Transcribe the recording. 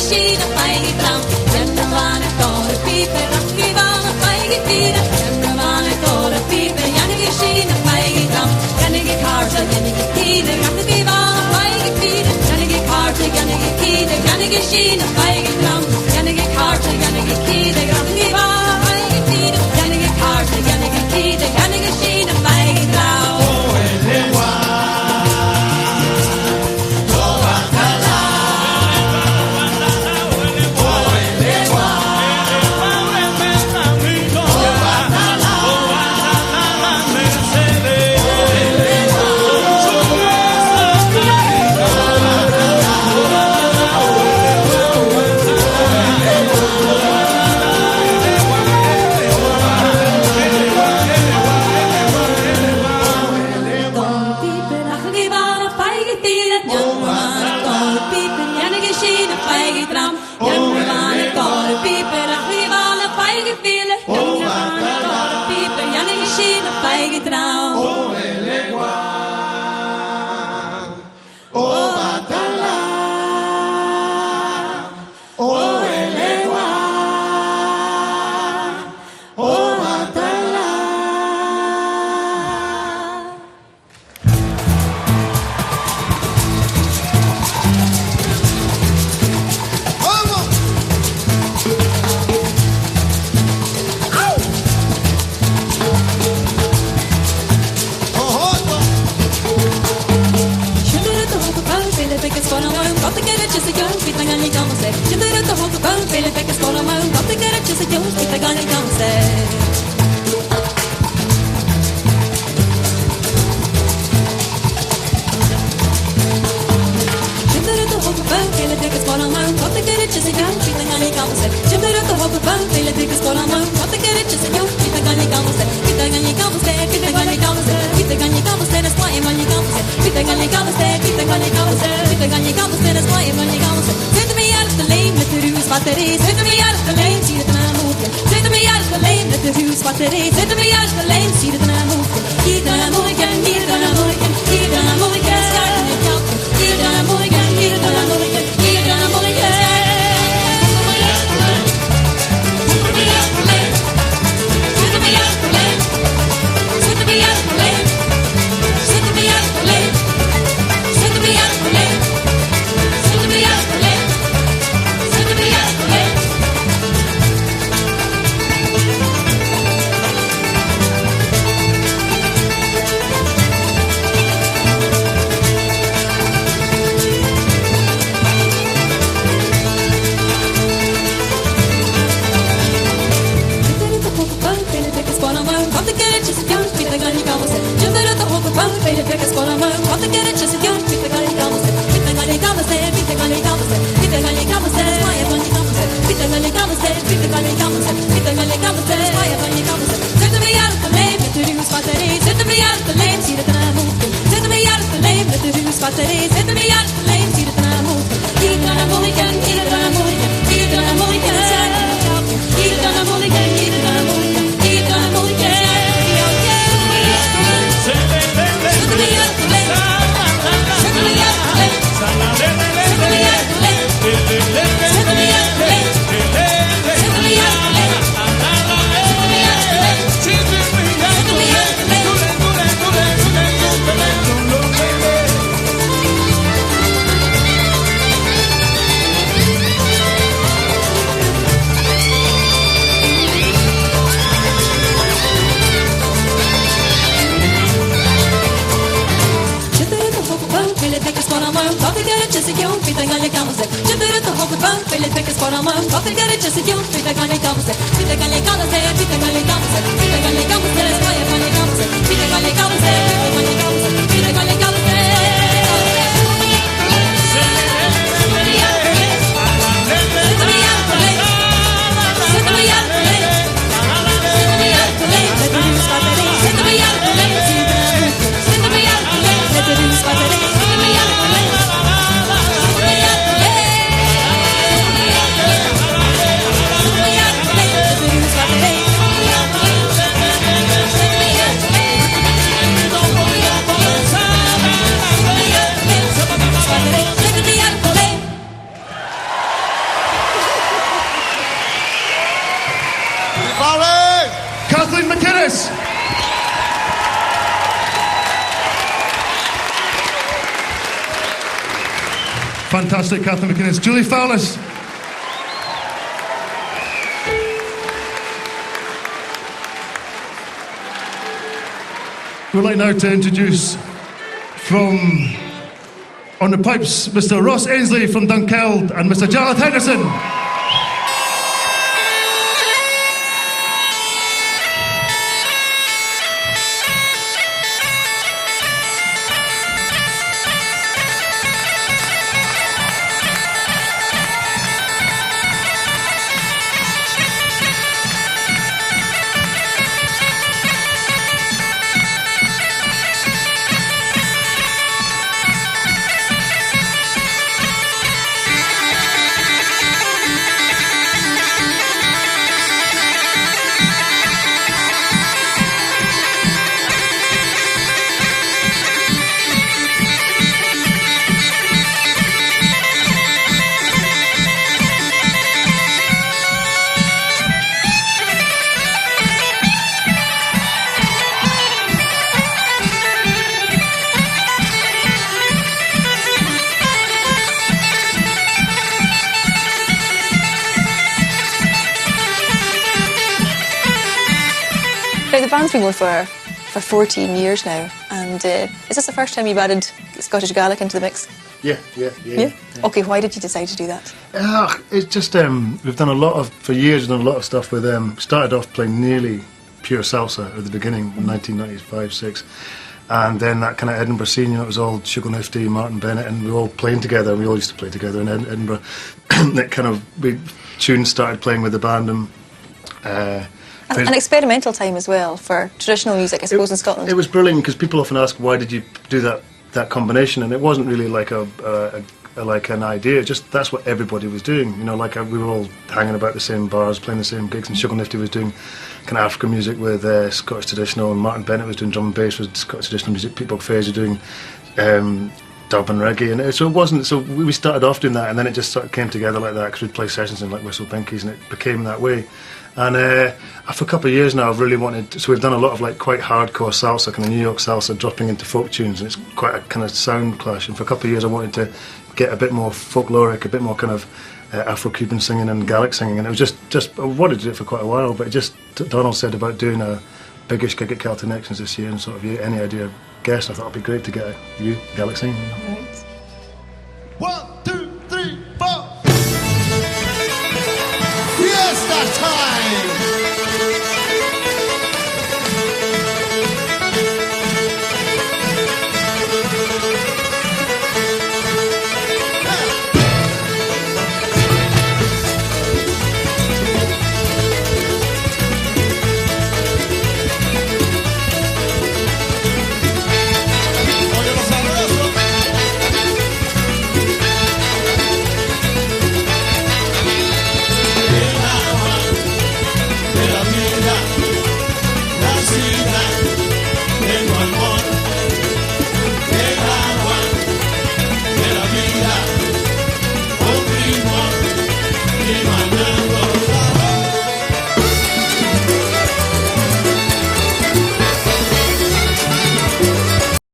sheena feige dram. Jenna van a core piper, rangi van a feige tira. Jenna van a core piper, yanni sheena feige dram. Yanni carta, yanni tira, rangi van a feige tira. Yanni carta, yanni tira, yanni sheena feige dram. Yanni carta, yanni tira, rangi van a feige tira. Yanni carta, yanni tira, yanni sheena feige dram. Fantastic, Kathleen NicAonghais. Julie Fowlis. We'd like now to introduce from on the pipes, Mr. Ross Ainsley from Dunkeld and Mr. Jarlath Henderson. The band's been going for 14 years now, and is this the first time you've added Scottish Gaelic into the mix? Yeah. Okay, why did you decide to do that? It's just, we've done a lot of, for years we've done a lot of stuff with started off playing nearly pure salsa at the beginning, 1995-6, and then that kind of Edinburgh scene, it was all Ceòl Dùthchasach, Martin Bennett, and we were all playing together, and we all used to play together in Edinburgh. That kind of, tunes started playing with the band, and an experimental time as well for traditional music, I suppose, in Scotland. It was brilliant because people often ask, why did you do that combination? And it wasn't really like like an idea. Just that's what everybody was doing. We were all hanging about the same bars, playing the same gigs. And Ceòl Dùthchasach was doing kind of African music with Scottish traditional, and Martin Bennett was doing drum and bass with Scottish traditional music. Pete Bugface were doing dub and reggae, and so it wasn't. So we started off doing that, and then it just sort of came together like that because we'd play sessions in like Whistle Pinkies, and it became that way. And for a couple of years now, I've really wanted. So we've done a lot of like quite hardcore salsa, kind of New York salsa, dropping into folk tunes, and it's quite a kind of sound clash. And for a couple of years, I wanted to get a bit more folkloric, a bit more kind of Afro-Cuban singing and Gaelic singing, and it was just I wanted to do it for quite a while. But it just Donald said about doing a biggish gig at Celtic Connections this year, and sort of any idea guest. I thought it'd be great to get you Gaelic singing. Right. 1, 2, 3, 4. Fiesta time!